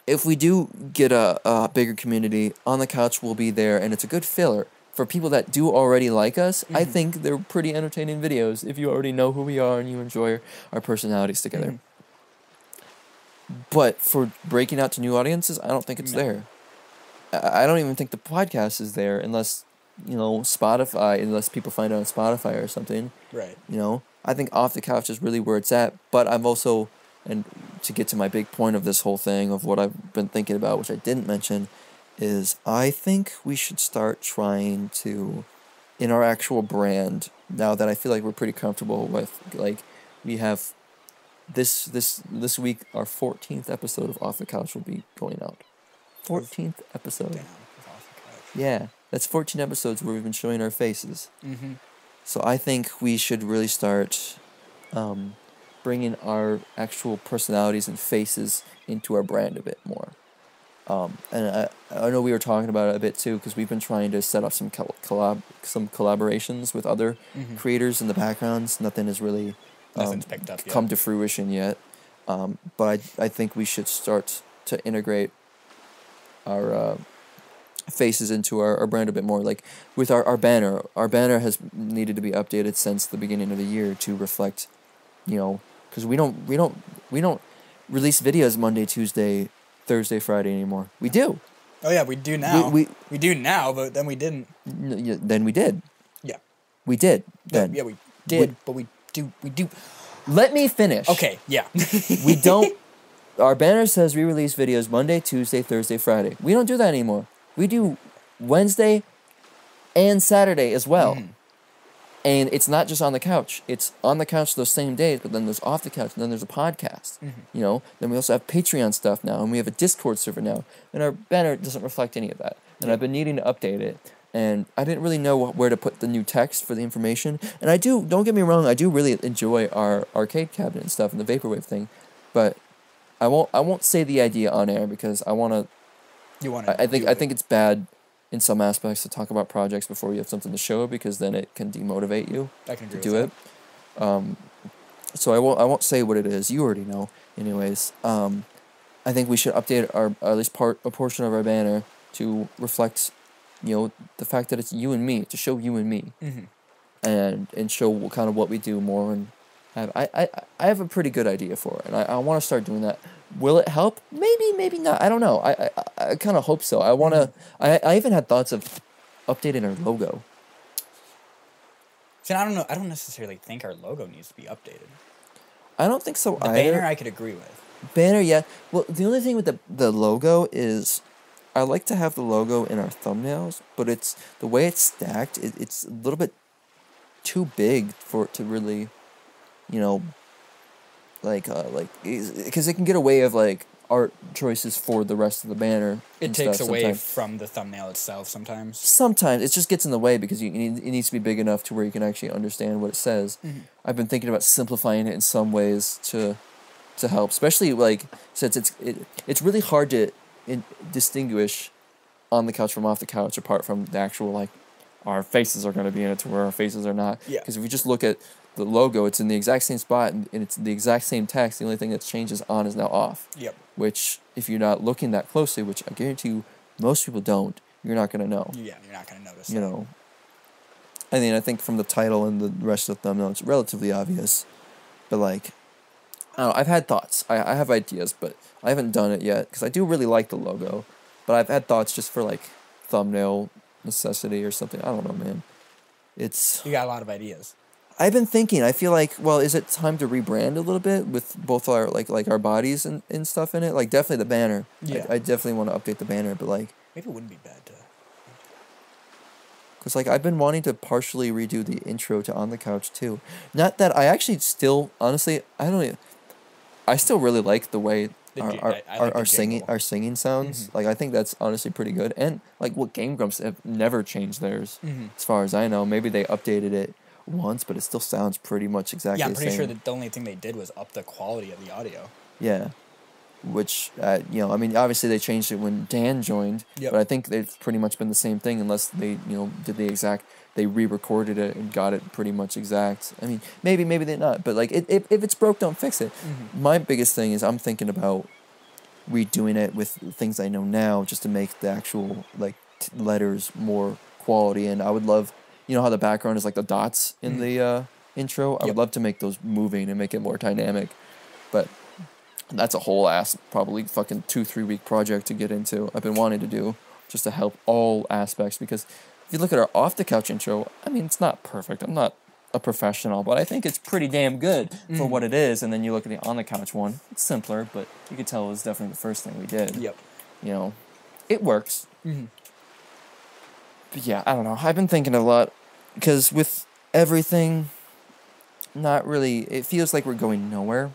if we do get a bigger community, On the Couch will be there, and it's a good filler for people that do already like us. I think they're pretty entertaining videos if you already know who we are and you enjoy our personalities together. But for breaking out to new audiences, I don't think it's there. I don't even think the podcast is there unless, Spotify, unless people find it on Spotify or something. Right. I think Off the Couch is really where it's at, but I've also, and to get to my big point of this whole thing, of what I've been thinking about, which I didn't mention, is I think we should start trying to, in our actual brand, now that I feel like we're pretty comfortable with, like, we have this week, our 14th episode of Off the Couch will be going out. 14th episode. Damn, Off the Couch. Yeah, that's 14 episodes where we've been showing our faces. Mm-hmm. So I think we should really start bringing our actual personalities and faces into our brand a bit more. And I know we were talking about it a bit too, because we've been trying to set up some collaborations with other creators in the backgrounds. Nothing has really Nothing's picked up yet. Come to fruition yet. But I think we should start to integrate our faces into our brand a bit more. Like with our banner. Our banner has needed to be updated since the beginning of the year to reflect, because we don't release videos Monday, Tuesday, Thursday, Friday anymore. We do. Oh yeah, we do now. We do now, but then we didn't. Then we did. Yeah. We did Yeah, then. yeah, we did, but we do. Let me finish. Okay, yeah. We don't. Our banner says we release videos Monday, Tuesday, Thursday, Friday. We don't do that anymore. We do Wednesday and Saturday as well. And it's not just on the couch. It's on the couch those same days, but then there's off the couch, and then there's a podcast. You know, then we also have Patreon stuff now, and we have a Discord server now, and our banner doesn't reflect any of that. And I've been needing to update it, and I didn't really know where to put the new text for the information. And I do, don't get me wrong, I do really enjoy our arcade cabinet and stuff and the vaporwave thing, but I won't say the idea on air because I want to. You want I think it's bad in some aspects to talk about projects before you have something to show because then it can demotivate you I can agree to with do it. So I won't say what it is. You already know. Anyways, I think we should update at least a portion of our banner to reflect, you know, the fact that it's you and me, to show you and me, and show kind of what we do more. And I have a pretty good idea for it, and I want to start doing that. Will it help? Maybe, maybe not. I don't know. I kind of hope so. I want to. I even had thoughts of updating our logo. See, I don't know. I don't necessarily think our logo needs to be updated. I don't think so The either. banner I could agree with. Banner, yeah. Well, the only thing with the logo is I like to have the logo in our thumbnails, but it's the way it's stacked. It's a little bit too big for it to really, you know, like because it can get away of like art choices for the rest of the banner. It and takes stuff away sometimes. from the thumbnail itself sometimes. Sometimes it just gets in the way because it needs to be big enough to where you can actually understand what it says. I've been thinking about simplifying it in some ways to help, especially like since it's really hard to distinguish on the couch from off the couch apart from the actual like our faces are going to be in it to where our faces are not. Yeah. Because if you just look at the logo, it's in the exact same spot and it's the exact same text. The only thing that's changed is on is now off. Yep. Which, if you're not looking that closely, which I guarantee you most people don't, you're not going to know. Yeah, you're not going to notice. You know. I mean, I think from the title and the rest of the thumbnail, it's relatively obvious. But like, I don't know, I've had thoughts. I have ideas, but I haven't done it yet because I do really like the logo. But I've had thoughts just for like thumbnail necessity or something. I don't know, man. It's. You got a lot of ideas. I've been thinking. I feel like, well, is it time to rebrand a little bit with both our like our bodies and stuff in it? Like definitely the banner. Yeah. I definitely want to update the banner, but like. Maybe it wouldn't be bad to. Because like I've been wanting to partially redo the intro to On the Couch too. Not that I actually still honestly I still really like the way our singing sounds. Like I think that's honestly pretty good. And like what Game Grumps have never changed theirs as far as I know. Maybe they updated it once, but it still sounds pretty much exactly Yeah, I'm the pretty same. sure that the only thing they did was up the quality of the audio. Yeah. Which, you know, I mean, obviously they changed it when Dan joined, Yep. but I think they've pretty much been the same thing unless they, you know, they re-recorded it and got it pretty much exact. I mean, maybe they're not, but like, if it's broke, don't fix it. My biggest thing is I'm thinking about redoing it with things I know now just to make the actual, like, letters more quality, and I would love, you know how the background is like the dots in the intro? I would love to make those moving and make it more dynamic, but that's a whole ass probably fucking 2-3 week project to get into. I've been wanting to do just to help all aspects because if you look at our off the couch intro, I mean it's not perfect. I'm not a professional, but I think it's pretty damn good for what it is. And then you look at the on the couch one, it's simpler, but you could tell it was definitely the first thing we did. Yep. You know, it works. But yeah, I don't know. I've been thinking a lot because with everything, not really. It feels like we're going nowhere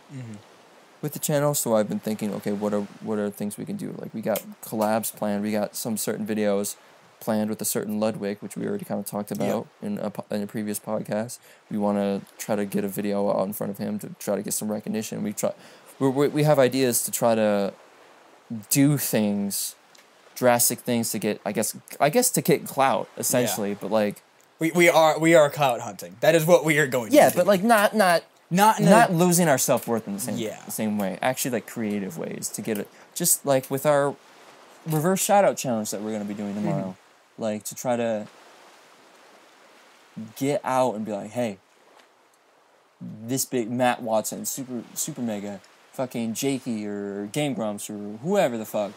with the channel. So I've been thinking, okay, what are things we can do? Like we got collabs planned. We got some certain videos planned with a certain Ludwig, which we already kind of talked about in a previous podcast. We want to try to get a video out in front of him to try to get some recognition. We have ideas to try to do things, drastic things to get, I guess to get clout essentially, but like we are clout hunting. That is what we are going to do. but like not losing our self-worth in the same way. Actually, like creative ways to get it, just like with our reverse shout-out challenge that we're going to be doing tomorrow. Like to try to get out and be like, hey, this big Matt Watson, super mega, fucking Jakey or Game Grumps or whoever the fuck,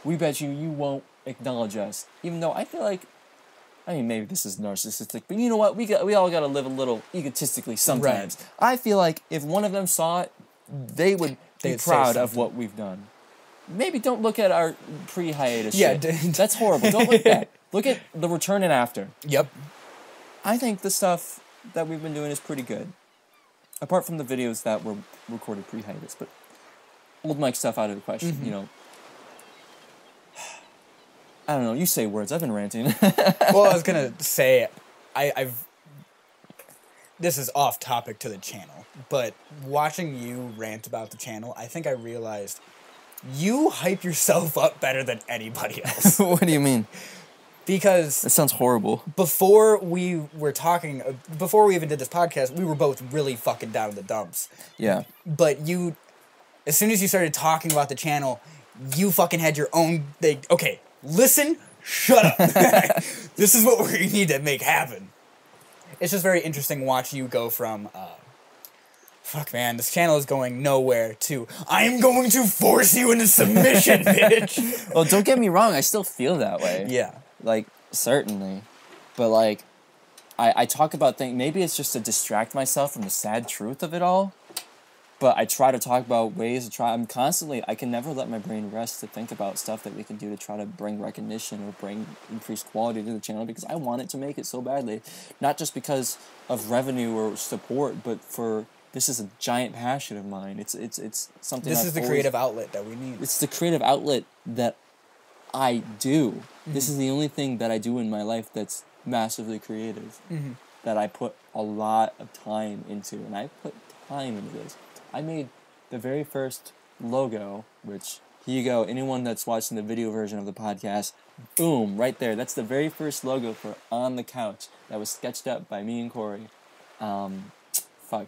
we bet you won't acknowledge us. Even though I feel like I mean, maybe this is narcissistic, but you know what? We all got to live a little egotistically sometimes. I feel like if one of them saw it, they would be They'd say proud of something. what we've done. Maybe don't look at our pre-hiatus Yeah, shit. That's horrible. Don't look at that. Look at the return and after. Yep. I think the stuff that we've been doing is pretty good. Apart from the videos that were recorded pre-hiatus, but old mic stuff out of the question, you know. I don't know, you say words, I've been ranting. Well, I was gonna say, I've. This is off topic to the channel, but watching you rant about the channel, I think I realized you hype yourself up better than anybody else. What do you mean? Because That sounds horrible. before we were talking, before we even did this podcast, we were both really fucking down in the dumps. Yeah. But you, as soon as you started talking about the channel, you fucking had your own thing. Okay, listen, shut up. This is what we need to make happen. It's just very interesting watch you go from, fuck man, this channel is going nowhere to, I am going to force you into submission, bitch. Well, don't get me wrong, I still feel that way. Yeah. Like, certainly. But, like, I talk about things, maybe it's just to distract myself from the sad truth of it all. But I try to talk about ways to try, I can never let my brain rest to think about stuff that we can do to try to bring recognition or bring increased quality to the channel because I want it to make it so badly. Not just because of revenue or support, but this is a giant passion of mine. It's something This I've is the always- creative outlet that we need. It's the creative outlet that I do. This is the only thing that I do in my life that's massively creative. That I put a lot of time into, and I put time into this. I made the very first logo, which, here you go, anyone that's watching the video version of the podcast, boom, right there. That's the very first logo for On the Couch that was sketched up by me and Corey. Early got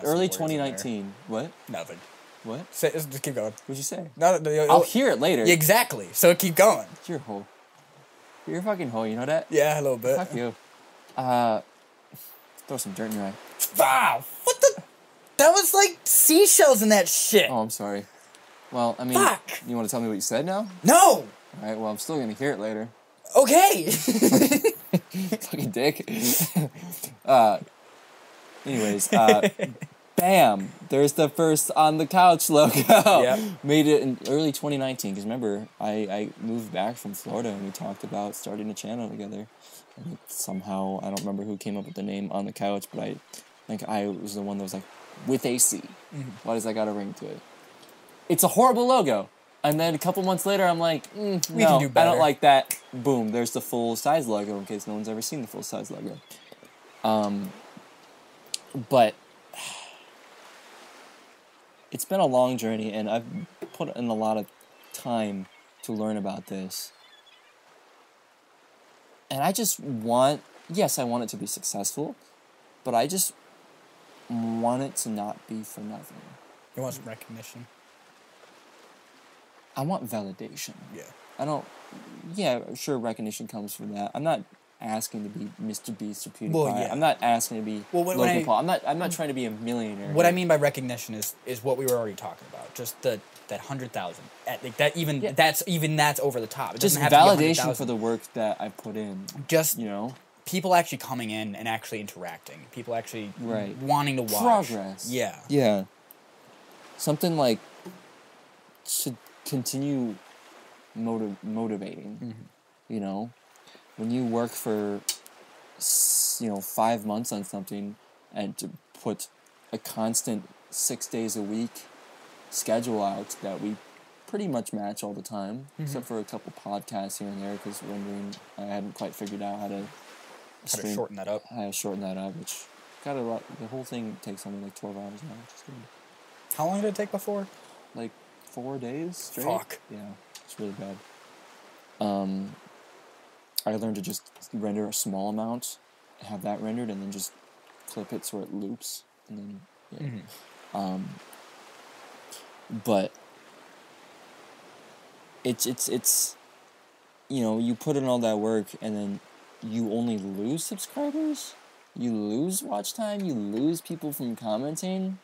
some words in 2019. What? Nothing. What? Just keep going. What'd you say? No, I'll hear it later. Exactly. So keep going. You're a hoe. You're a fucking hoe, you know that? Yeah, a little bit. Fuck you. Throw some dirt in your eye. Wow. What the? That was like seashells in that shit. Oh, I'm sorry. Well, I mean, Fuck. you want to tell me what you said now? No. Alright, well, I'm still gonna hear it later. Okay. Fucking dick. Anyways, bam! There's the first On the Couch logo. Yep. Made it in early 2019, because remember, I moved back from Florida and we talked about starting a channel together. And somehow, I don't remember who came up with the name On the Couch, but I think I was the one that was like, with AC. Why does that got a ring to it? It's a horrible logo. And then a couple months later, I'm like, We no, can do I better. don't like that. Boom, there's the full-size logo, in case no one's ever seen the full-size logo. But it's been a long journey, and I've put in a lot of time to learn about this. And I just want, yes, I want it to be successful, but I just want it to not be for nothing. You want some recognition? I want validation. Yeah. I don't, yeah, sure, recognition comes from that. I'm not asking to be Mr. Beast or PewDiePie. Well, yeah. I'm not asking to be Well, when Logan I- Paul. I'm not trying to be a millionaire. What I here. mean by recognition is what we were already talking about. Just that 100,000. Like that even Yeah. that's over the top. It Just doesn't have to be validation 100,000. for the work that I put in. Just You know, people actually coming in and actually interacting. People actually Right. wanting to watch. progress. Yeah. Yeah. Something like should continue motivating. You know, when you work for 5 months on something and to put a constant 6 days a week schedule out that we pretty much match all the time, except for a couple podcasts here and there because rendering I hadn't quite figured out how to How to shorten that up. how to shorten that up, which got a lot. The whole thing takes only like 12 hours now, which is good. How long did it take before? Like 4 days straight. Fuck. Yeah, it's really bad. I learned to just render a small amount, have that rendered, and then just clip it so it loops, and then yeah. But it's you put in all that work and then you only lose subscribers, you lose watch time, you lose people from commenting.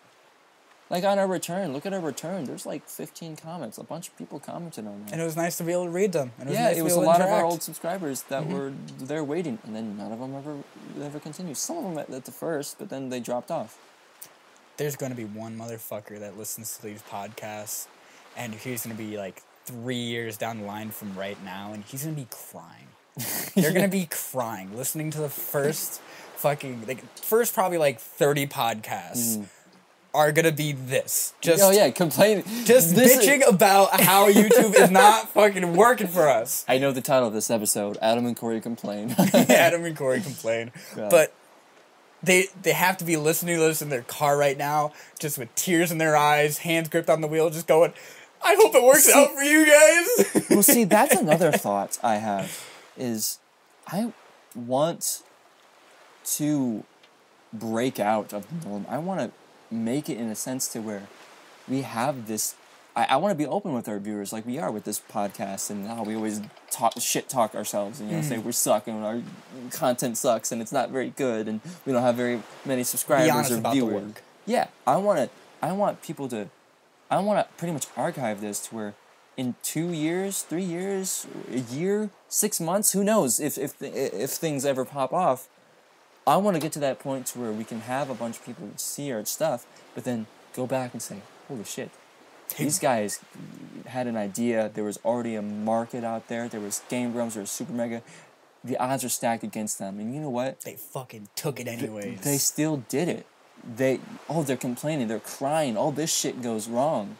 Like on our return, look at our return. There's like 15 comments. A bunch of people commented on that. And it was nice to be able to read them. And Yeah, nice it to was be a able to lot of our interact. old subscribers that were there waiting, and then none of them ever continued. Some of them at the first, but then they dropped off. There's going to be one motherfucker that listens to these podcasts, and he's going to be like 3 years down the line from right now, and he's going to be crying. They're going to be crying, listening to the first first probably like 30 podcasts are going to be this. Just, Oh yeah, complaining. just bitching about how YouTube is not fucking working for us. I know the title of this episode. Adam and Corey complain. Adam and Corey complain. Yeah. But they have to be listening to this in their car right now, just with tears in their eyes, hands gripped on the wheel, just going, I hope it works out for you guys. Well, see, that's another thought I have, is I want to break out of the norm. I want to make it in a sense to where we have this. I want to be open with our viewers like we are with this podcast, and how we always shit talk ourselves and say we suck and our content sucks and it's not very good and we don't have very many subscribers honest or about the viewers. work. Yeah, I want people to. I want to pretty much archive this to where in 2 years, 3 years, a year, 6 months, who knows if things ever pop off. I want to get to that point to where we can have a bunch of people see our stuff, but then go back and say, holy shit, these guys had an idea. There was already a market out there. There was Game Grumps, there was Super Mega. The odds are stacked against them. And you know what? They fucking took it anyways. They still did it. They're complaining, they're crying, all this shit goes wrong.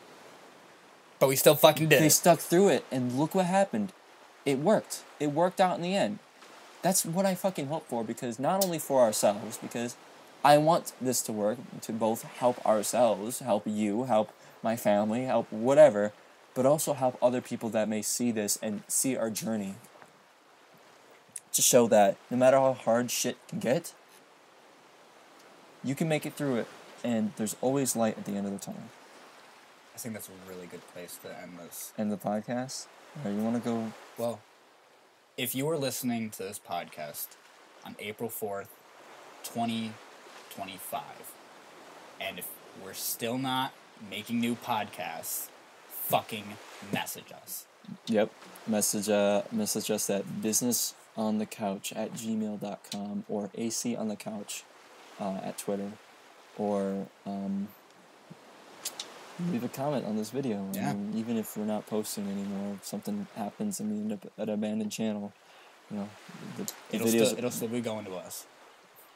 But we still fucking did They it. stuck through it, and look what happened. It worked. It worked out in the end. That's what I fucking hope for, because not only for ourselves, because I want this to work, to both help ourselves, help you, help my family, help whatever, but also help other people that may see this and see our journey. To show that no matter how hard shit can get, you can make it through it, and there's always light at the end of the tunnel. I think that's a really good place to end this. End the podcast? Or you want to go? Well, if you were listening to this podcast on April 4th, 2025, and if we're still not making new podcasts, fucking message us. Yep. Message us at businessonthecouch@gmail.com or aconthecouch at Twitter, or leave a comment on this video. Yeah. I mean, even if we're not posting anymore, if something happens and we end up at an abandoned channel, you know, the videos It'll still be going to us.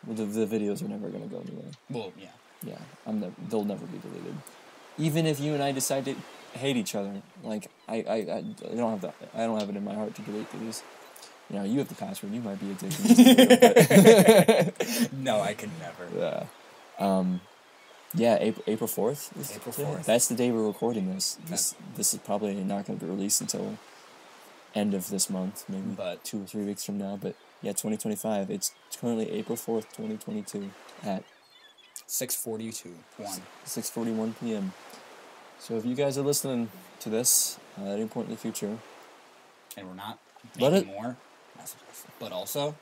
well, the videos are never gonna go anywhere. Well, yeah. Yeah, they'll never be deleted. Even if you and I decide to hate each other, like I don't have it in my heart to delete these. You know, you have the password. You might be addicted to it. No, I could never. Yeah, April 4th. April 4th. That's the day we're recording this. This is probably not going to be released until end of this month, maybe But 2 or 3 weeks from now. But yeah, 2025. It's currently April 4th, 2022 at 6:42. 6:41 p.m. So if you guys are listening to this at any point in the future, And we're not Let making more, message us. But also,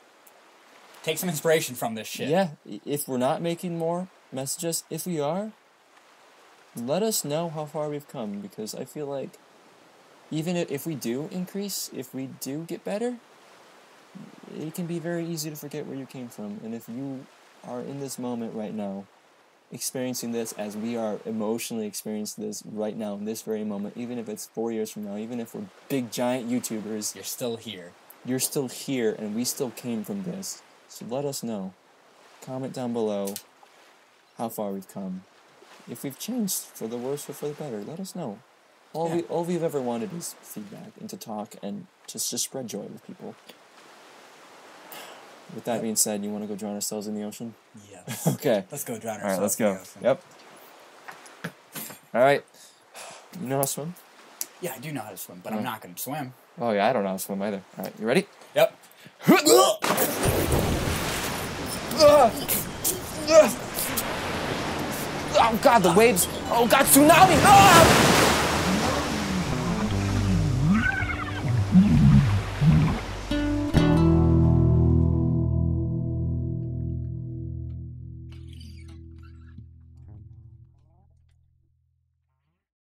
take some inspiration from this shit. yeah, if we're not making more, message us. If we are, let us know how far we've come, because I feel like even if we do increase, if we do get better, it can be very easy to forget where you came from. And if you are in this moment right now, experiencing this as we are emotionally experiencing this right now in this very moment, even if it's 4 years from now, even if we're big giant YouTubers, You're still here. you're still here and we still came from this. So let us know. Comment down below how far we've come. If we've changed for the worse or for the better, let us know. All we've ever wanted is feedback and to talk and just spread joy with people. With that being said, you want to go drown ourselves in the ocean? Yes. Okay. Let's go drown All right, ourselves. let's go. in the ocean. Yep. All right. You know how to swim? Yeah, I do know how to swim, but I'm not going to swim. Oh, yeah, I don't know how to swim either. All right, you ready? Yep. Oh, God, the waves. Oh, God, tsunami. Ah!